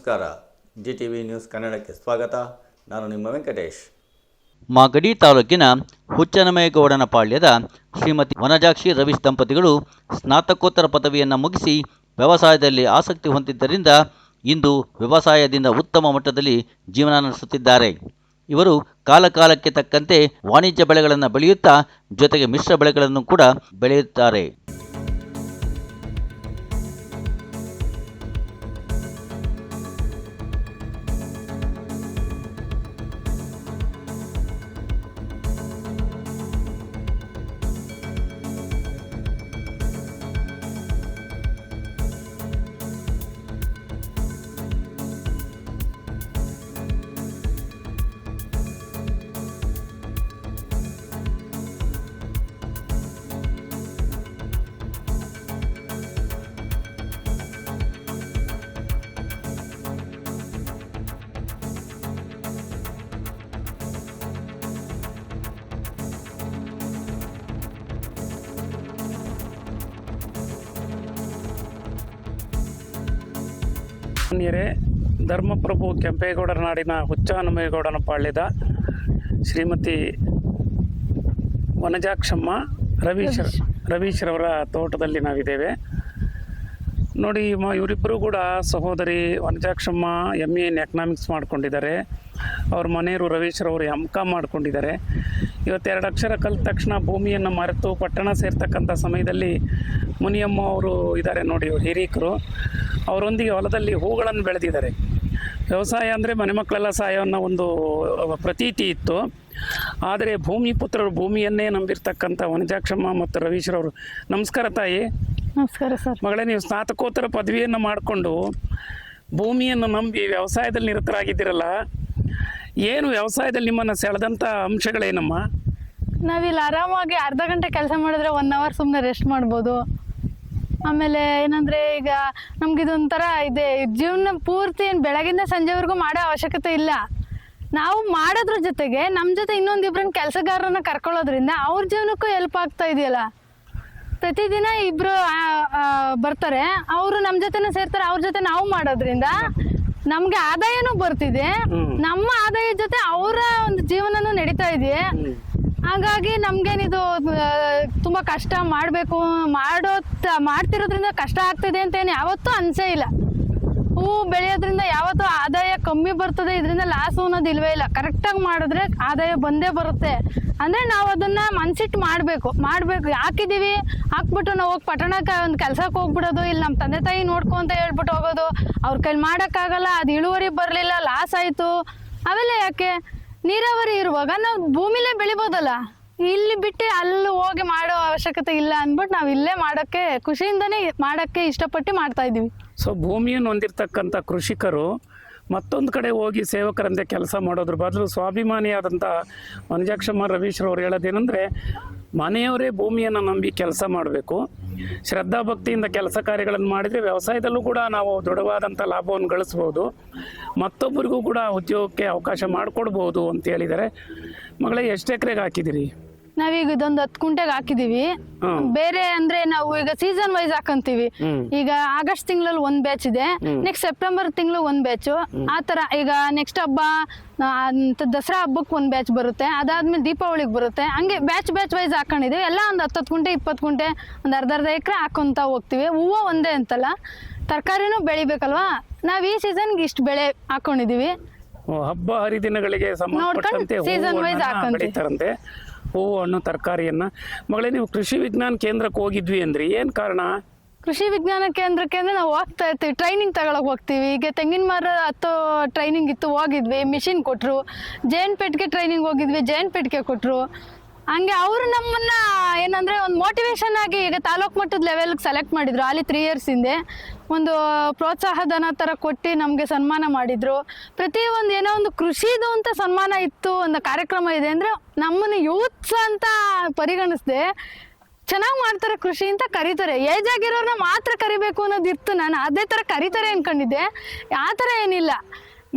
ನಮಸ್ಕಾರ. GTV news ಕನ್ನಡಕ್ಕೆ ಸ್ವಾಗತ. ನಾನು ನಿಮ್ಮ ವೆಂಕಟೇಶ್. ಮಾಗಡಿ ತಾಲೂಕಿನ ಹುಚ್ಚನಮೇಗೌಡನ ಪಾಳ್ಯದ ಶ್ರೀಮತಿ ವನಜಾಕ್ಷಿ ರವೀಶ್ ದಂಪತಿಗಳು ಸ್ನಾತಕೋತ್ತರ ಪದವಿಯನ್ನು ಮುಗಿಸಿ ವ್ಯವಸಾಯದಲ್ಲಿ ಆಸಕ್ತಿ ಹೊಂದಿದ್ದರಿಂದ ಇಂದು ವ್ಯವಸಾಯದಿಂದ ಉತ್ತಮ ಮಟ್ಟದಲ್ಲಿ ಜೀವನ ನಡೆಸುತ್ತಿದ್ದಾರೆ. ಇವರು ಕಾಲಕಾಲಕ್ಕೆ ತಕ್ಕಂತೆ ವಾಣಿಜ್ಯ ಬೆಳೆಗಳನ್ನು ಬೆಳೆಯುತ್ತಾ ಜೊತೆಗೆ ಮಿಶ್ರ ಬೆಳೆಗಳನ್ನು ಕೂಡ ಬೆಳೆಯುತ್ತಾರೆ. ಮಾನ್ಯರೇ, ಧರ್ಮಪ್ರಭು ಕೆಂಪೇಗೌಡರ ನಾಡಿನ ಹುಚ್ಚನಮೇಗೌಡನ ಪಾಳ್ಯದ ಶ್ರೀಮತಿ ವನಜಾಕ್ಷಮ್ಮ ರವೀಶ್ರವರ ತೋಟದಲ್ಲಿ ನಾವಿದ್ದೇವೆ. ನೋಡಿ, ಇವರಿಬ್ಬರು ಕೂಡ ಸಹೋದರಿ ವನಜಾಕ್ಷಮ್ಮ MA ಇನ್ ಎಕನಾಮಿಕ್ಸ್ ಮಾಡ್ಕೊಂಡಿದ್ದಾರೆ. ಅವ್ರ ಮನೆಯವರು ರವೀಶ್ರವರು MCOM ಮಾಡ್ಕೊಂಡಿದ್ದಾರೆ. ಇವತ್ತು 2 ಅಕ್ಷರ ಕಲಿತ ತಕ್ಷಣ ಭೂಮಿಯನ್ನು ಮರೆತು ಪಟ್ಟಣ ಸೇರ್ತಕ್ಕಂಥ ಸಮಯದಲ್ಲಿ ಮುನಿಯಮ್ಮ ಅವರು ಇದ್ದಾರೆ ನೋಡಿ, ಇವರು ಹಿರೀಕರು. ಅವರೊಂದಿಗೆ ಹೊಲದಲ್ಲಿ ಹೂಗಳನ್ನು ಬೆಳೆದಿದ್ದಾರೆ. ವ್ಯವಸಾಯ ಅಂದರೆ ಮನೆ ಮಕ್ಕಳೆಲ್ಲ ಸಾಯೋ ಅನ್ನೋ ಒಂದು ಪ್ರತೀತಿ ಇತ್ತು. ಆದರೆ ಭೂಮಿ ಪುತ್ರರು ಭೂಮಿಯನ್ನೇ ನಂಬಿರ್ತಕ್ಕಂಥ ವನಜಾಕ್ಷಮ್ಮ ಮತ್ತು ರವೀಶ್ರವರು. ನಮಸ್ಕಾರ ತಾಯಿ. ನಮಸ್ಕಾರ ಸರ್. ಮಗಳೇ, ನೀವು ಸ್ನಾತಕೋತ್ತರ ಪದವಿಯನ್ನು ಮಾಡಿಕೊಂಡು ಭೂಮಿಯನ್ನು ನಂಬಿ ವ್ಯವಸಾಯದಲ್ಲಿ ನಿರತರಾಗಿದ್ದೀರಲ್ಲ, ಏನು ವ್ಯವಸಾಯದಲ್ಲಿ ನಿಮ್ಮನ್ನು ಸೆಳೆದಂಥ ಅಂಶಗಳೇನಮ್ಮ? ನಾವಿಲ್ಲಿ ಆರಾಮಾಗಿ ಅರ್ಧ ಗಂಟೆ ಕೆಲಸ ಮಾಡಿದ್ರೆ 1 ಅವರ್ ಸುಮ್ಮನೆ ರೆಸ್ಟ್ ಮಾಡ್ಬೋದು. ಆಮೇಲೆ ಏನಂದರೆ, ಈಗ ನಮಗಿದೊಂಥರ ಇದೆ, ಜೀವನ ಪೂರ್ತಿ ಬೆಳಗಿಂದ ಸಂಜೆವರೆಗೂ ಮಾಡೋ ಅವಶ್ಯಕತೆ ಇಲ್ಲ. ನಾವು ಮಾಡೋದ್ರ ಜೊತೆಗೆ ನಮ್ಮ ಜೊತೆ ಇನ್ನೊಂದಿಬ್ರನ್ನ ಕೆಲಸಗಾರರನ್ನ ಕರ್ಕೊಳ್ಳೋದ್ರಿಂದ ಅವ್ರ ಜೀವನಕ್ಕೂ ಹೆಲ್ಪ್ ಆಗ್ತಾ ಇದೆಯಲ್ಲ. ಪ್ರತಿದಿನ ಇಬ್ಬರು ಬರ್ತಾರೆ, ಅವರು ನಮ್ಮ ಜೊತೆನೂ ಸೇರ್ತಾರೆ. ಅವ್ರ ಜೊತೆ ನಾವು ಮಾಡೋದ್ರಿಂದ ನಮ್ಗೆ ಆದಾಯನೂ ಬರ್ತಿದೆ, ನಮ್ಮ ಆದಾಯದ ಜೊತೆ ಅವರ ಒಂದು ಜೀವನನೂ ನಡೀತಾ ಇದೆಯೇ. ಹಾಗಾಗಿ ನಮ್ಗೇನಿದು ತುಂಬಾ ಕಷ್ಟ ಮಾಡ್ತಿರೋದ್ರಿಂದ ಕಷ್ಟ ಆಗ್ತಿದೆ ಅಂತ ಏನು ಯಾವತ್ತೂ ಅನ್ಸೇ ಇಲ್ಲ. ಹೂವು ಬೆಳೆಯೋದ್ರಿಂದ ಯಾವತ್ತೂ ಆದಾಯ ಕಮ್ಮಿ ಬರ್ತದೆ, ಇದರಿಂದ ಲಾಸು ಅನ್ನೋದು ಇಲ್ವೇ ಇಲ್ಲ. ಕರೆಕ್ಟಾಗಿ ಮಾಡಿದ್ರೆ ಆದಾಯ ಬಂದೇ ಬರುತ್ತೆ. ಅಂದರೆ ನಾವು ಅದನ್ನು ಮನ್ಸಿಟ್ಟು ಮಾಡಬೇಕು. ಹಾಕಿದ್ದೀವಿ, ಹಾಕ್ಬಿಟ್ಟು ನಾವು ಹೋಗಿ ಪಟ್ಟಣಕ್ಕೆ ಒಂದು ಕೆಲಸಕ್ಕೆ ಹೋಗ್ಬಿಡೋದು, ಇಲ್ಲಿ ನಮ್ಮ ತಂದೆ ತಾಯಿ ನೋಡ್ಕೊ ಅಂತ ಹೇಳ್ಬಿಟ್ಟು ಹೋಗೋದು, ಅವ್ರ ಕೈಲಿ ಮಾಡೋಕ್ಕಾಗಲ್ಲ, ಅದು ಇಳುವರಿ ಬರಲಿಲ್ಲ, ಲಾಸ್ ಆಯಿತು, ಅವೆಲ್ಲ ಯಾಕೆ? ನೀರಾವರಿ ಇರುವಾಗ ನಾವು ಭೂಮಿಲೇ ಬೆಳಿಬೋದಲ್ಲ, ಇಲ್ಲಿ ಬಿಟ್ಟು ಅಲ್ಲಿ ಹೋಗಿ ಮಾಡೋ ಅವಶ್ಯಕತೆ ಇಲ್ಲ ಅಂದ್ಬಿಟ್ಟು ನಾವು ಇಲ್ಲೇ ಮಾಡೋಕ್ಕೆ, ಖುಷಿಯಿಂದನೇ ಮಾಡೋಕ್ಕೆ ಇಷ್ಟಪಟ್ಟು ಮಾಡ್ತಾ ಇದ್ದೀವಿ. ಸೊ ಭೂಮಿಯನ್ನು ಹೊಂದಿರತಕ್ಕಂಥ ಕೃಷಿಕರು ಮತ್ತೊಂದು ಕಡೆ ಹೋಗಿ ಸೇವಕರಂತೆ ಕೆಲಸ ಮಾಡೋದ್ರ ಬದಲು ಸ್ವಾಭಿಮಾನಿಯಾದಂಥ ವನಜಾಕ್ಷಮ್ಮ ರವೀಶ್ರವ್ರು ಹೇಳೋದೇನೆಂದರೆ, ಮನೆಯವರೇ ಭೂಮಿಯನ್ನು ನಂಬಿ ಕೆಲಸ ಮಾಡಬೇಕು, ಶ್ರದ್ಧಾಭಕ್ತಿಯಿಂದ ಕೆಲಸ ಕಾರ್ಯಗಳನ್ನು ಮಾಡಿದರೆ ವ್ಯವಸಾಯದಲ್ಲೂ ಕೂಡ ನಾವು ದೃಢವಾದಂಥ ಲಾಭವನ್ನು ಗಳಿಸ್ಬೋದು, ಮತ್ತೊಬ್ಬರಿಗೂ ಕೂಡ ಉದ್ಯೋಗಕ್ಕೆ ಅವಕಾಶ ಮಾಡಿಕೊಡ್ಬೋದು ಅಂತ ಹೇಳಿದ್ದಾರೆ. ಮಗಳೇ, ಎಷ್ಟು ಎಕರೆಗೆ ಹಾಕಿದಿರಿ? ನಾವೀಗ ಇದೊಂದು 10 ಗುಂಟೆಗೆ ಹಾಕಿದೀವಿ. ಬೇರೆ ಅಂದ್ರೆ ನಾವು ಈಗ ಸೀಸನ್ ವೈಸ್ ಹಾಕಂತೀವಿ. ಈಗ ಆಗಸ್ಟ್ ತಿಂಗಳಲ್ಲಿ 1 ಬ್ಯಾಚ್ ಇದೆ, ನೆಕ್ಸ್ಟ್ ಸೆಪ್ಟೆಂಬರ್ ತಿಂಗಳು 1 ಬ್ಯಾಚ್, ಆತರ. ಈಗ ನೆಕ್ಸ್ಟ್ ಹಬ್ಬ ದಸರಾ ಹಬ್ಬಕ್ಕೆ 1 ಬ್ಯಾಚ್ ಬರುತ್ತೆ, ಅದಾದ್ಮೇಲೆ ದೀಪಾವಳಿಗೆ ಬರುತ್ತೆ. ಹಂಗೆ ಬ್ಯಾಚ್ ವೈಸ್ ಹಾಕೊಂಡಿದೀವಿ. ಎಲ್ಲ ಒಂದು 10 ಗುಂಟೆ 20 ಗುಂಟೆ ಒಂದು ಅರ್ಧ ಎಕರೆ ಹಾಕೊಂತ ಹೋಗ್ತಿವಿ. ಹೂವು ಒಂದೇ ಅಂತಲ್ಲ, ತರಕಾರಿನೂ ಬೆಳಿಬೇಕಲ್ವಾ. ನಾವ್ ಈ ಸೀಸನ್ಗೆ ಇಷ್ಟು ಬೆಳೆ ಹಾಕೊಂಡಿದೀವಿ. ಹಬ್ಬ ಹರಿದಿನಗಳಿಗೆ ಸಂಬಂಧಪಟ್ಟಂತೆ ಬೆಳೀತಾರಂತೆ ಹೂವು ಹಣ್ಣು ತರಕಾರಿಯನ್ನ. ಮಗಳೇ, ನೀವು ಕೃಷಿ ವಿಜ್ಞಾನ ಕೇಂದ್ರಕ್ಕೆ ಹೋಗಿದ್ವಿ ಅಂದ್ರಿ, ಏನ್ ಕಾರಣ? ಕೃಷಿ ವಿಜ್ಞಾನ ಕೇಂದ್ರಕ್ಕೆ ಅಂದ್ರೆ ನಾವು ಹೋಗ್ತಾ ಇರ್ತೀವಿ, ಟ್ರೈನಿಂಗ್ ತಗೊಳಕ್ ಹೋಗ್ತೀವಿ. ಈಗ ತೆಂಗಿನ ಮರ ಹತ್ತೋ ಟ್ರೈನಿಂಗ್ ಇತ್ತು, ಹೋಗಿದ್ವಿ, ಮಿಷಿನ್ ಕೊಟ್ರು. ಜೇನ್ಪೇಟ್ಗೆ ಟ್ರೈನಿಂಗ್ ಹೋಗಿದ್ವಿ, ಜೇನ್ಪೇಟ್ಗೆ ಕೊಟ್ರು. ಹಂಗೆ ಅವರು ನಮ್ಮನ್ನ ಏನಂದ್ರೆ ಒಂದು ಮೋಟಿವೇಶನ್ ಆಗಿ ಈಗ ತಾಲೂಕು ಮಟ್ಟದ ಲೆವೆಲ್ಗೆ ಸೆಲೆಕ್ಟ್ ಮಾಡಿದ್ರು. ಅಲ್ಲಿ 3 years ಹಿಂದೆ ಒಂದು ಪ್ರೋತ್ಸಾಹಧನ ಥರ ಕೊಟ್ಟು ನಮಗೆ ಸನ್ಮಾನ ಮಾಡಿದ್ರು. ಪ್ರತಿಯೊಂದು ಏನೋ ಒಂದು ಕೃಷಿದು ಅಂತ ಸನ್ಮಾನ ಇತ್ತು, ಒಂದು ಕಾರ್ಯಕ್ರಮ ಇದೆ ಅಂದರೆ ನಮ್ಮನ್ನು ಯೂತ್ಸ್ ಅಂತ ಪರಿಗಣಿಸದೆ ಚೆನ್ನಾಗಿ ಮಾಡ್ತಾರೆ ಕೃಷಿ ಅಂತ ಕರೀತಾರೆ. ಏಜ್ ಆಗಿರೋರನ್ನ ಮಾತ್ರ ಕರಿಬೇಕು ಅನ್ನೋದಿತ್ತು. ನಾನು ಅದೇ ಥರ ಕರೀತಾರೆ ಅನ್ಕೊಂಡಿದ್ದೆ. ಆ ಥರ ಏನಿಲ್ಲ,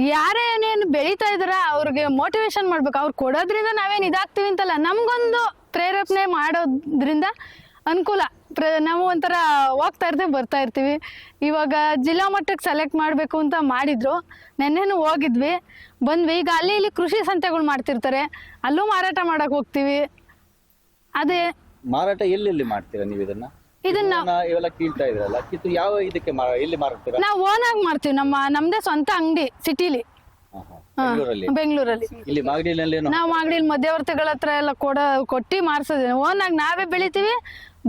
ಯಾರೇ ಏನೇನು ಬೆಳೀತಾ ಇದಾರ ಅವ್ರಿಗೆ ಮೋಟಿವೇಶನ್ ಮಾಡ್ಬೇಕು. ಅವ್ರು ಕೊಡೋದ್ರಿಂದ ನಾವೇನು ಇದಾಗ್ತೀವಿ ಅಂತಲ್ಲ, ನಮಗೊಂದು ಪ್ರೇರೇಪಣೆ ಮಾಡೋದ್ರಿಂದ ಅನುಕೂಲ. ನಾವು ಒಂಥರ ಹೋಗ್ತಾ ಇರ್ತೀವಿ ಬರ್ತಾ ಇರ್ತೀವಿ. ಇವಾಗ ಜಿಲ್ಲಾ ಮಟ್ಟಕ್ಕೆ ಸೆಲೆಕ್ಟ್ ಮಾಡಬೇಕು ಅಂತ ಮಾಡಿದ್ರು, ನೆನ್ನೆನೂ ಹೋಗಿದ್ವಿ ಬಂದ್ವಿ. ಈಗ ಅಲ್ಲಿ ಇಲ್ಲಿ ಕೃಷಿ ಸಂತೆಗಳು ಮಾಡ್ತಿರ್ತಾರೆ, ಅಲ್ಲೂ ಮಾರಾಟ ಮಾಡಕ್ ಹೋಗ್ತೀವಿ. ಅದೇ ಮಾರಾಟ ಎಲ್ಲೆಲ್ಲಿ ಮಾಡ್ತೀರಾ ನೀವು ಇದನ್ನ? ಇದನ್ನ ಇವೆಲ್ಲ ಕೀಳ್ತಾ ಇದ್ರಲ್ಲ, ಕಿತ್ತು ಯಾವ ಇದಕ್ಕೆ ಎಲ್ಲಿ ಮಾರ್ತೀರಾ? ನಾವು ಓನ್ ಆಗಿ ಮಾಡ್ತೀವಿ, ನಮ್ದೇ ಸ್ವಂತ ಅಂಗಡಿ ಸಿಟಿಲಿ, ಬೆಂಗಳೂರಲ್ಲಿ. ಇಲ್ಲಿ ಮಾಗಡಿಯಲ್ಲಿ ನಾವು ಮಾಗಡಿಲಿ ಮಧ್ಯವರ್ತಿಗಳ ಹತ್ರ ಎಲ್ಲ ಕೊಟ್ಟಿ ಮಾರ್ಸೋದು. ಓನ್ ಆಗಿ ನಾವೇ ಬೆಳಿತೀವಿ,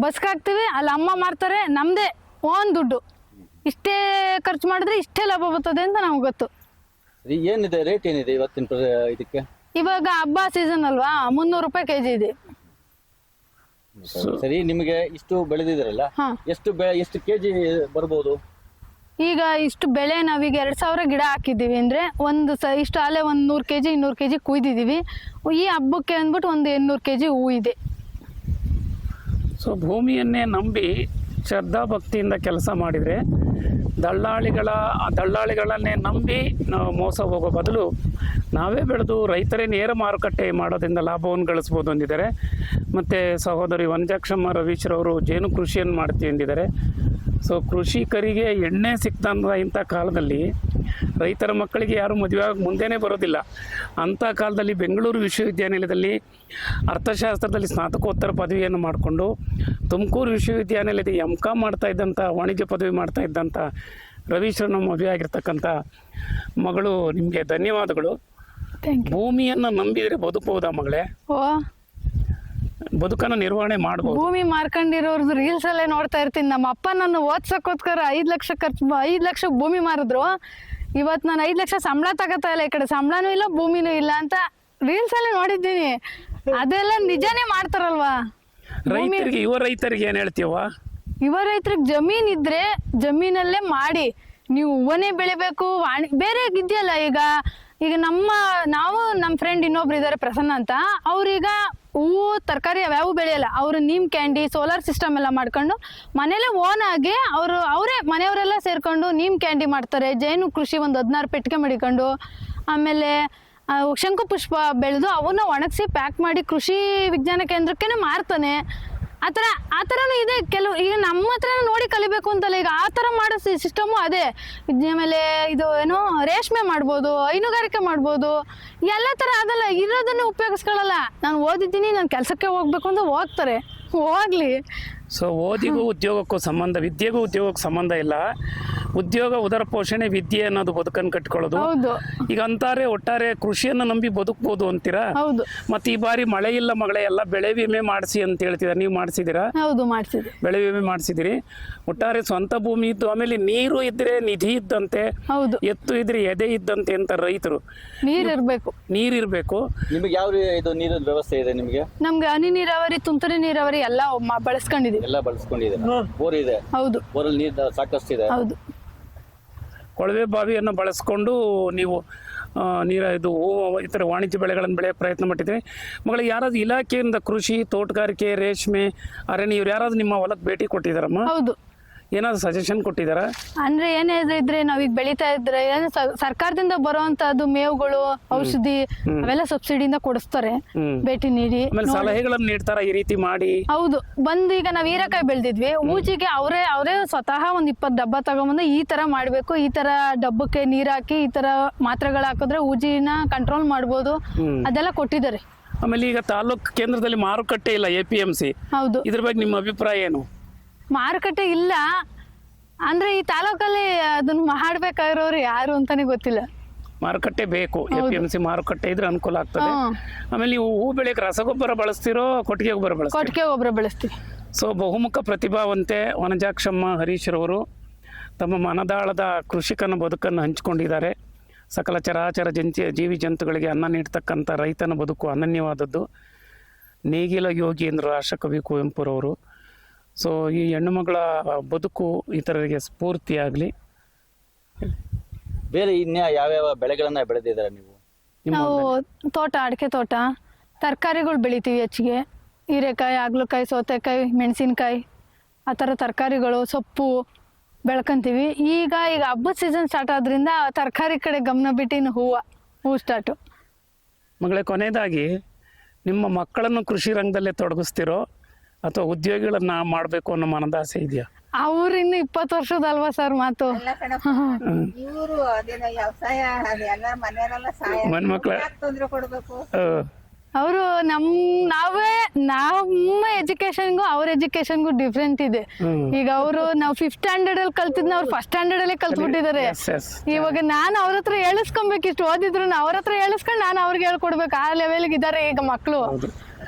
ಬಸ್ಗೆ ಹಾಕ್ತಿವಿ, ಅಲ್ಲಿ ಅಮ್ಮ ಮಾರ್ತಾರೆ, ನಮ್ದೇ ಓನ್ ದುಡ್ಡು. ಇಷ್ಟೇ ಖರ್ಚು ಮಾಡಿದ್ರೆ ಇಷ್ಟೇ ಲಾಭ ಬರ್ತದೆ ಅಂತ ನಮ್ಗೆ ಗೊತ್ತು. ಏನಿದೆ ರೇಟ್ ಏನಿದೆ ಇವತ್ತಿನ ಇದಕ್ಕೆ? ಇವಾಗ ಹಬ್ಬ ಸೀಸನ್ ಅಲ್ವಾ, 300 ರೂಪಾಯಿ kg ಇದೆ. ಸರಿ, ನಿಮಗೆ ಇಷ್ಟು ಬೆಳೆದಿದ್ರಲ್ಲ, ಎಷ್ಟು ಕೆಜಿ ಬರ್ಬೋದು? ಈಗ ಇಷ್ಟು ಬೆಳೆ ನಾವೀಗ 2000 ಗಿಡ ಹಾಕಿದ್ದೀವಿ ಅಂದ್ರೆ ಇಷ್ಟು ಅಲ್ಲೇ 100 kg 200 kg ಕುಯ್ದಿದ್ದೀವಿ. ಈ ಹಬ್ಬಕ್ಕೆ ಅಂದ್ಬಿಟ್ಟು 800 kg ಹೂ ಇದೆ. ಸೊ ಭೂಮಿಯನ್ನೇ ನಂಬಿ ಶ್ರದ್ಧಾ ಭಕ್ತಿಯಿಂದ ಕೆಲಸ ಮಾಡಿದರೆ ದಳ್ಳಾಳಿಗಳನ್ನೇ ನಂಬಿ ನಾವು ಮೋಸ ಹೋಗೋ ಬದಲು ನಾವೇ ಬೆಳೆದು ರೈತರೇ ನೇರ ಮಾರುಕಟ್ಟೆ ಮಾಡೋದ್ರಿಂದ ಲಾಭವನ್ನು ಗಳಿಸ್ಬೋದು ಅಂದಿದ್ದಾರೆ. ಮತ್ತು ಸಹೋದರಿ ವನಜಾಕ್ಷಮ್ಮ ರವೀಶ್ರವರು ಜೇನು ಕೃಷಿಯನ್ನು ಮಾಡ್ತೀವಿ ಅಂದಿದ್ದಾರೆ. ಸೊ ಕೃಷಿಕರಿಗೆ ಎಣ್ಣೆ ಸಿಕ್ತಂದ ಇಂಥ ಕಾಲದಲ್ಲಿ ರೈತರ ಮಕ್ಕಳಿಗೆ ಯಾರು ಮದುವೆ ಆಗಿ ಮುಂದೆನೇ ಬರೋದಿಲ್ಲ. ಅಂಥ ಕಾಲದಲ್ಲಿ ಬೆಂಗಳೂರು ವಿಶ್ವವಿದ್ಯಾನಿಲಯದಲ್ಲಿ ಅರ್ಥಶಾಸ್ತ್ರದಲ್ಲಿ ಸ್ನಾತಕೋತ್ತರ ಪದವಿಯನ್ನು ಮಾಡಿಕೊಂಡು ತುಮಕೂರು ವಿಶ್ವವಿದ್ಯಾನಿಲಯದ MCom ಮಾಡ್ತಾ ಇದ್ದಂಥ ವಾಣಿಜ್ಯ ಪದವಿ ಮಾಡ್ತಾ ಇದ್ದಂಥ ರವೀಶ್ವರನ ಮದುವೆ ಆಗಿರ್ತಕ್ಕಂಥ ಮಗಳು, ನಿಮಗೆ ಧನ್ಯವಾದಗಳು. ಭೂಮಿಯನ್ನು ನಂಬಿದರೆ ಬದುಕಬಹುದಾ ಮಗಳೇ? ಬದುಕನ್ನು ನಿರ್ವಹಣೆ ಮಾಡಬಹುದು. ಭೂಮಿ ಮಾರ್ಕೊಂಡಿರೋರ್ದು ರೀಲ್ಸ್ ಅಲ್ಲೇ ನೋಡ್ತಾ ಇರ್ತೀನಿ. ನಮ್ಮ ಅಪ್ಪ ನನ್ನ ಓದ್ಸಕ್ಕೋಸ್ಕರ 5 ಲಕ್ಷ ಭೂಮಿ ಮಾರಿದ್ರು. ಇವತ್ತು ನಾನು 5 ಲಕ್ಷ ಸಂಬಳ ತಗೋತಾ ಇಲ್ಲ, ಈ ಕಡೆ ಸಂಬಳನೂ ಇಲ್ಲ ಭೂಮಿನೂ ಇಲ್ಲ ಅಂತ ರೀಲ್ಸ್ ಅಲ್ಲೇ ನೋಡಿದ್ದೀನಿ. ಅದೆಲ್ಲ ನಿಜಾನೇ ಮಾಡ್ತಾರಲ್ವಾ ರೈತರಿಗೆ? ಯುವ ರೈತರಿಗೆ ಏನ್ ಹೇಳ್ತೀವ? ಯುವ ರೈತರಿಗೆ ಜಮೀನ್ ಇದ್ರೆ ಜಮೀನಲ್ಲೇ ಮಾಡಿ, ನೀವು ಹೂವನೇ ಬೆಳಿಬೇಕು. ಬೇರೆ ಇದೆಯಲ್ಲ, ಈಗ ನಮ್ಮ ಫ್ರೆಂಡ್ ಇನ್ನೊಬ್ರು ಇದ್ದಾರೆ ಪ್ರಸನ್ನ ಅಂತ, ಅವ್ರೀಗ ಹೂವು ತರಕಾರಿ ಯಾವ್ಯಾವು ಬೆಳೆಯಲ್ಲ. ಅವರು ನೀಮ್ ಕ್ಯಾಂಡಿ ಸೋಲಾರ್ ಸಿಸ್ಟಮ್ ಎಲ್ಲ ಮಾಡ್ಕೊಂಡು ಮನೇಲೆ ಓನ್ ಆಗಿ ಅವರೇ ಮನೆಯವರೆಲ್ಲ ಸೇರ್ಕೊಂಡು ನೀಮ್ ಕ್ಯಾಂಡಿ ಮಾಡ್ತಾರೆ. ಜೇನು ಕೃಷಿ 16 ಪೆಟ್ಟಿಗೆ ಮಡಿಕೊಂಡು, ಆಮೇಲೆ ಶಂಕು ಪುಷ್ಪ ಬೆಳೆದು ಅವನ್ನ ಒಣಗಿಸಿ ಪ್ಯಾಕ್ ಮಾಡಿ ಕೃಷಿ ವಿಜ್ಞಾನ ಕೇಂದ್ರಕ್ಕೆ ಮಾರ್ತಾನೆ. ಆ ಥರನೂ ಇದೆ. ಈಗ ನಮ್ಮ ಹತ್ರ ನೋಡಿ ಕಲಿಬೇಕು ಅಂತಲ್ಲ, ಈಗ ಆ ಥರ ಮಾಡೋ ಸಿಸ್ಟಮು ಅದೇ. ಆಮೇಲೆ ಇದು ಏನು ರೇಷ್ಮೆ ಮಾಡ್ಬೋದು, ಹೈನುಗಾರಿಕೆ ಮಾಡ್ಬೋದು, ಎಲ್ಲ ಥರ ಅದಲ್ಲ. ಇರೋದನ್ನು ಉಪಯೋಗಿಸ್ಕೊಳ್ಳಲ್ಲ. ನಾನು ಓದಿದ್ದೀನಿ, ನಾನು ಕೆಲಸಕ್ಕೆ ಹೋಗ್ಬೇಕು ಅಂತ ಹೋಗ್ತಾರೆ, ಹೋಗ್ಲಿ. ಸೊ ಓದಿಗೂ ಉದ್ಯೋಗಕ್ಕೂ ಸಂಬಂಧ, ವಿದ್ಯೆಗೂ ಉದ್ಯೋಗಕ್ಕೂ ಸಂಬಂಧ ಇಲ್ಲ. ಉದ್ಯೋಗ ಉದರ ಪೋಷಣೆ, ವಿದ್ಯೆ ಅನ್ನೋದು ಬದುಕನ್ನು ಕಟ್ಕೊಳ್ಳೋದು. ಈಗ ಅಂತಾರೆ ಒಟ್ಟಾರೆ ಕೃಷಿಯನ್ನು ನಂಬಿ ಬದುಕಬಹುದು ಅಂತೀರಾ? ಮತ್ತೆ ಈ ಬಾರಿ ಮಳೆ ಇಲ್ಲ ಮಗಳೇ, ಎಲ್ಲ ಬೆಳೆ ವಿಮೆ ಮಾಡಿಸಿ ಅಂತ ಹೇಳ್ತಿದ್ದಾರೆ. ನೀವು ಮಾಡಿಸಿದಿರಾ? ಹೌದು, ಮಾಡಿಸಿದ್ವಿ. ಬೆಳೆ ವಿಮೆ ಮಾಡಿಸಿದಿರಿ. ಒಟ್ಟಾರೆ ಸ್ವಂತ ಭೂಮಿ ಇದ್ದು, ಆಮೇಲೆ ನೀರು ಇದ್ರೆ ನಿಧಿ ಇದ್ದಂತೆ, ಎತ್ತು ಇದ್ರೆ ಎದೆ ಇದ್ದಂತೆ ಅಂತ ರೈತರು. ನೀರಿರ್ಬೇಕು. ನಿಮಗೆ ಯಾವ ನೀರಿನ ವ್ಯವಸ್ಥೆ ಇದೆ? ನಮ್ಗೆ ಹನಿ ನೀರಾವರಿ, ತುಂತುರು ನೀರಾವರಿ ಎಲ್ಲ ಬಳಸ್ಕೊಂಡಿದ್ದೀವಿ. ಎಲ್ಲ ಬಳಸ್ಕೊಂಡಿದ್ದೀರಾ? ಬೋರ್ ಇದೆ? ಹೌದು. ಬೋರಲ್ಲಿ ನೀರು ಸಾಕಷ್ಟು ಇದೆ? ಹೌದು. ಕೊಳವೆ ಬಾವಿಯನ್ನು ಬಳಸ್ಕೊಂಡು ನೀವು ಈ ಥರ ವಾಣಿಜ್ಯ ಬೆಳೆಗಳನ್ನು ಬೆಳೆಯೋ ಪ್ರಯತ್ನ ಮಾಡಿದ್ರಿ. ಮಗಳಿಗೆ ಯಾರಾದ್ರೂ ಇಲಾಖೆಯಿಂದ ಕೃಷಿ, ತೋಟಗಾರಿಕೆ, ರೇಷ್ಮೆ, ಅರಣ್ಯ ಇವ್ರು ಯಾರಾದ್ರೂ ನಿಮ್ಮ ಹೊಲಕ್ಕೆ ಭೇಟಿ ಕೊಟ್ಟಿದ್ದಾರಮ್ಮ? ಹೌದು. ಏನಾದ್ರು ಸಜೆಷನ್ ಕೊಟ್ಟಿದಾರ? ಅಂದ್ರೆ ಏನಿದ್ರೆ ನಾವೀಗ ಬೆಳೀತಾ ಇದ್ರೆ ಸರ್ಕಾರದಿಂದ ಬರುವಂತದ್ದು ಮೇವುಗಳು, ಔಷಧಿ ಅವೆಲ್ಲ ಸಬ್ಸಿಡಿಯಿಂದ ಕೊಡಿಸ್ತಾರೆ, ಭೇಟಿ ನೀಡಿ. ಸಲಹೆಗಳನ್ನು ನೀಡ್ತಾರ ಈ ರೀತಿ ಮಾಡಿ? ಹೌದು. ಬಂದು ಈಗ ನಾವ್ ಹೀರೆಕಾಯಿ ಬೆಳೆದಿದ್ವಿ, ಊಜಿಗೆ ಅವರೇ ಸ್ವತಃ 20 ಡಬ್ಬ ತಗೊಂಬಂದು ಈ ತರ ಮಾಡ್ಬೇಕು, ಈ ತರ ಡಬ್ಬಕ್ಕೆ ನೀರ್ ಹಾಕಿ ಈ ತರ ಮಾತ್ರೆಗಳು ಹಾಕಿದ್ರೆ ಊಜಿನ ಕಂಟ್ರೋಲ್ ಮಾಡ್ಬೋದು, ಅದೆಲ್ಲ ಕೊಟ್ಟಿದ್ದಾರೆ. ಆಮೇಲೆ ಈಗ ತಾಲೂಕು ಕೇಂದ್ರದಲ್ಲಿ ಮಾರುಕಟ್ಟೆ ಇಲ್ಲ, APMC. ಹೌದು. ಇದ್ರ ಬಗ್ಗೆ ನಿಮ್ಮ ಅಭಿಪ್ರಾಯ ಏನು? ಮಾರುಕಟ್ಟೆ ಇಲ್ಲ ಅಂದ್ರೆ ಈ ತಾಲೂಕಲ್ಲಿ ಅದನ್ನ ಮಾಡ್ಬೇಕಾಗಿರೋರು ಯಾರು ಅಂತಾನೆ ಗೊತ್ತಿಲ್ಲ. ಮಾರುಕಟ್ಟೆ ಬೇಕು, APMC ಮಾರುಕಟ್ಟೆ ಇದ್ರೆ ಅನುಕೂಲ ಆಗ್ತದೆ. ಆಮೇಲೆ ನೀವು ಹೂ ಬೆಳೆಗೆ ರಸಗೊಬ್ಬರ ಬಳಸ್ತಿರೋ ಕೊಟ್ಟಿಗೆ ಗೊಬ್ಬರ ಬಳಸ್ತೀರೋ? ಕೊಟ್ಟಿಗೆ ಗೊಬ್ಬರ ಬಳಸ್ತೀವಿ. ಸೊ ಬಹುಮುಖ ಪ್ರತಿಭಾವಂತೆ ವನಜಾಕ್ಷಮ್ಮ ಹರೀಶ್ರವರು ತಮ್ಮ ಮನದಾಳದ ಕೃಷಿಕನ ಬದುಕನ್ನು ಹಂಚಿಕೊಂಡಿದ್ದಾರೆ. ಸಕಲ ಚರಾಚರ ಜೀವಿ ಜಂತುಗಳಿಗೆ ಅನ್ನ ನೀಡ್ತಕ್ಕಂಥ ರೈತನ ಬದುಕು ಅನನ್ಯವಾದದ್ದು. ನೇಗಿಲ ಯೋಗಿ ಎಂದರು ರಾಷ್ಟ್ರಕವಿ ಕುವೆಂಪುರವರು. ಸೊ ಈ ಹೆಣ್ಣುಮಗಳ ಬದುಕು ಇತರರಿಗೆ ಸ್ಫೂರ್ತಿಯಾಗಲಿ. ಬೇರೆ ಇನ್ಯಾ ಯಾವ್ಯಾವ ಬೆಳೆಗಳನ್ನ ಬೆಳೆದಿದ್ದಾರೆ ನೀವು? ನಾವು ತೋಟ, ಅಡಿಕೆ ತೋಟ, ತರಕಾರಿಗಳು ಬೆಳಿತೀವಿ ಹೆಚ್ಚಿಗೆ. ಹೀರೆಕಾಯಿ, ಹಾಗಲಕಾಯಿ, ಸೌತೆಕಾಯಿ, ಮೆಣಸಿನ್ಕಾಯಿ, ಆ ಥರ ತರಕಾರಿಗಳು, ಸೊಪ್ಪು ಬೆಳ್ಕೊಂತೀವಿ. ಈಗ ಹಬ್ಬದ ಸೀಸನ್ ಸ್ಟಾರ್ಟ್ ಆದ್ರಿಂದ ತರಕಾರಿ ಕಡೆ ಗಮನ ಬಿಟ್ಟು ಹೂವು ಸ್ಟಾರ್ಟು. ಮಗಳೇ, ಕೊನೆಯದಾಗಿ ನಿಮ್ಮ ಮಕ್ಕಳನ್ನು ಕೃಷಿ ರಂಗದಲ್ಲೇ ತೊಡಗಿಸ್ತಿರೋ ಅಥವಾ ಉದ್ಯೋಗಿಗಳನ್ನ ಮಾಡಬೇಕು ಅನ್ನೋ ಮನದಾಸೆ ಇದೆಯಾ? ಅವ್ರು ಇನ್ನು 20 ವರ್ಷದಲ್ವಾ ಸರ್ ಮಾತು. ಇವರು ಅದೇನೋ ವ್ಯವಸಾಯ ಅದೆಲ್ಲ ಮನೆಯವರೆಲ್ಲ ಸಹಾಯ ಮನ್ಮಕ್ಳ ತೊಂದ್ರೆ ಕೊಡ್ಬೇಕು. ಅವರು ನಮ್ಮ ಎಜುಕೇಶನ್ಗೂ ಅವ್ರ ಎಜುಕೇಶನ್ಗೂ ಡಿಫ್ರೆಂಟ್ ಇದೆ. ಈಗ ಅವರು ನಾವು 5th ಸ್ಟ್ಯಾಂಡರ್ಡ್ ಅಲ್ಲಿ ಕಲ್ತಿದ್ನ ಅವ್ರು 1st ಸ್ಟ್ಯಾಂಡರ್ಡ್ ಅಲ್ಲೇ ಕಲ್ತ್ಬಿಟ್ಟಿದ್ದಾರೆ. ಇವಾಗ ನಾನು ಅವ್ರ ಹತ್ರ ಹೇಳಿಸ್ಕೊಬೇಕು, ಇಷ್ಟು ಓದಿದ್ರು ಅವ್ರ ಹತ್ರ ಹೇಳಿಸ್ಕೊಂಡು ನಾನು ಅವ್ರಿಗೆ ಹೇಳ್ಕೊಡ್ಬೇಕು, ಆ ಲೆವೆಲ್ಗೆ ಇದ್ದಾರೆ ಈಗ ಮಕ್ಕಳು.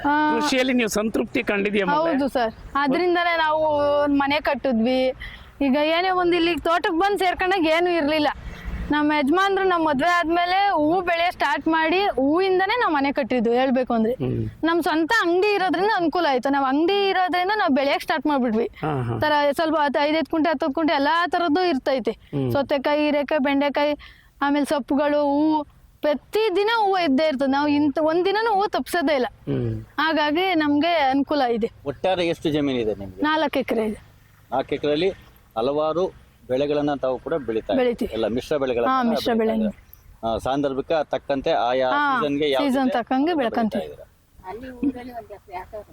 ಕೃಷಿಯಲ್ಲಿ ನೀವು ಸಂತೃಪ್ತಿ ಕಂಡಿದ್ಯಾ? ಹೌದು ಸರ್, ಅದ್ರಿಂದಾನೇ ನಾವು ಒಂದ್ ಮನೆ ಕಟ್ಟಿದ್ವಿ. ಈಗ ಏನೇ ಒಂದ್ ಇಲ್ಲಿ ತೋಟಕ್ಕೆ ಬಂದು ಸೇರ್ಕೊಂಡಾಗ ಏನು ಇರ್ಲಿಲ್ಲ. ನಮ್ಮ ಯಜಮಾನ್ರು ನಮ್ಮ ಮದ್ವೆ ಆದ್ಮೇಲೆ ಹೂವು ಬೆಳೆ ಸ್ಟಾರ್ಟ್ ಮಾಡಿ ಹೂವಿಂದಾನೇ ನಾವು ಮನೆ ಕಟ್ಟಿದ್ವಿ. ಹೇಳ್ಬೇಕು ಅಂದ್ರೆ ನಮ್ ಸ್ವಂತ ಅಂಗಡಿ ಇರೋದ್ರಿಂದ ಅನುಕೂಲ ಆಯ್ತು. ನಾವ್ ಅಂಗಡಿ ಇರೋದ್ರಿಂದ ನಾವು ಬೆಳೆಯಕ್ ಸ್ಟಾರ್ಟ್ ಮಾಡ್ಬಿಟ್ವಿ. ತರ ಸ್ವಲ್ಪ 5 ಕುಂಟೆ 10 ಕುಂಟೆ ಎಲ್ಲಾ ತರದ್ದು ಇರ್ತೈತಿ. ಸೌತೆಕಾಯಿ, ಹೀರೆಕಾಯಿ, ಬೆಂಡೆಕಾಯಿ, ಆಮೇಲೆ ಸೊಪ್ಪುಗಳು, ಹೂವು, ಪ್ರತಿ ದಿನ ಹೂವು ಇದ್ದೇ ಇರ್ತದೆ. ನಾವು ಒಂದಿನನೂ ಹೂವು ತಪ್ಸೋದೇ ಇಲ್ಲ. ಹಾಗಾಗಿ ನಮ್ಗೆ ಅನುಕೂಲ ಇದೆ. ಒಟ್ಟಾರೆ ಎಷ್ಟು ಜಮೀನು ಇದೆ ನಿಮ್ಗೆ? 4 ಎಕರೆ ಇದೆ. 4 ಎಕರೆಯಲ್ಲಿ ಹಲವಾರು ಬೆಳೆಗಳನ್ನ ತಾವು ಕೂಡ ಬೆಳಿತೀವಿ. ಎಲ್ಲ ಮಿಶ್ರ ಬೆಳೆಗಳ ಮಿಶ್ರ ಬೆಳೆ ಸಾಂದರ್ಭಿಕ ತಕ್ಕಂತೆ ಆಯಾ ಸೀಸನ್ಗೆ ಸೀಸನ್ ತಕ್ಕಂಗೆ ಬೆಳ್ಕೊಂತೀವಿ. ಅಲ್ಲಿ ಊರಲ್ಲಿ ಒಂದ್ ಎಕರೆ ಹಾಕೋದು.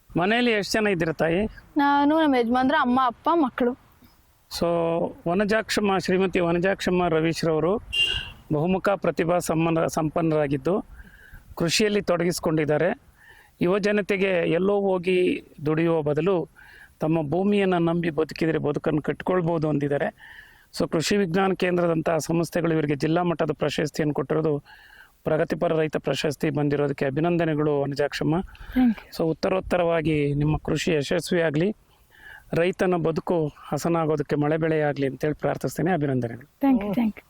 ಮನೆಯಲ್ಲಿ ಎಷ್ಟು ಜನ ಇದ್ದೀರ ತಾಯಿ? ನಾನು, ನಮ್ಮ ಯಜಮಾನ್ರು, ಅಮ್ಮ, ಅಪ್ಪ, ಮಕ್ಕಳು. ಸೊ ಶ್ರೀಮತಿ ವನಜಾಕ್ಷಮ್ಮ ರವೀಶ್ರವರು ಬಹುಮುಖ ಪ್ರತಿಭಾ ಸಂಪನ್ನರಾಗಿದ್ದು ಕೃಷಿಯಲ್ಲಿ ತೊಡಗಿಸಿಕೊಂಡಿದ್ದಾರೆ. ಯುವ ಜನತೆಗೆ ಎಲ್ಲೋ ಹೋಗಿ ದುಡಿಯುವ ಬದಲು ತಮ್ಮ ಭೂಮಿಯನ್ನು ನಂಬಿ ಬದುಕಿದರೆ ಬದುಕನ್ನು ಕಟ್ಕೊಳ್ಬೋದು ಅಂದಿದ್ದಾರೆ. ಸೊ ಕೃಷಿ ವಿಜ್ಞಾನ ಕೇಂದ್ರದಂಥ ಸಂಸ್ಥೆಗಳು ಇವರಿಗೆ ಜಿಲ್ಲಾ ಮಟ್ಟದ ಪ್ರಶಸ್ತಿಯನ್ನು ಕೊಟ್ಟಿರೋದು, ಪ್ರಗತಿಪರ ರೈತ ಪ್ರಶಸ್ತಿ ಬಂದಿರೋದಕ್ಕೆ ಅಭಿನಂದನೆಗಳು ವನಜಾಕ್ಷಮ್ಮ. ಸೊ ಉತ್ತರೋತ್ತರವಾಗಿ ನಿಮ್ಮ ಕೃಷಿ ಯಶಸ್ವಿಯಾಗಲಿ, ರೈತನ ಬದುಕು ಹಸನಾಗೋದಕ್ಕೆ ಮಳೆ ಬೆಳೆಯಾಗಲಿ ಅಂತೇಳಿ ಪ್ರಾರ್ಥಿಸ್ತೇನೆ. ಅಭಿನಂದನೆಗಳು. Thank you.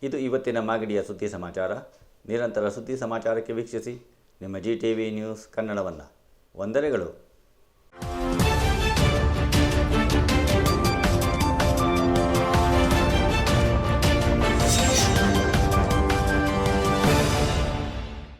ಇದು ಇವತ್ತಿನ ಮಾಗಡಿಯ ಸುದ್ದಿ ಸಮಾಚಾರ. ನಿರಂತರ ಸುದ್ದಿ ಸಮಾಚಾರಕ್ಕೆ ವೀಕ್ಷಿಸಿ ನಿಮ್ಮ GTV ನ್ಯೂಸ್ ಕನ್ನಡವನ್ನು. ವಂದನೆಗಳು.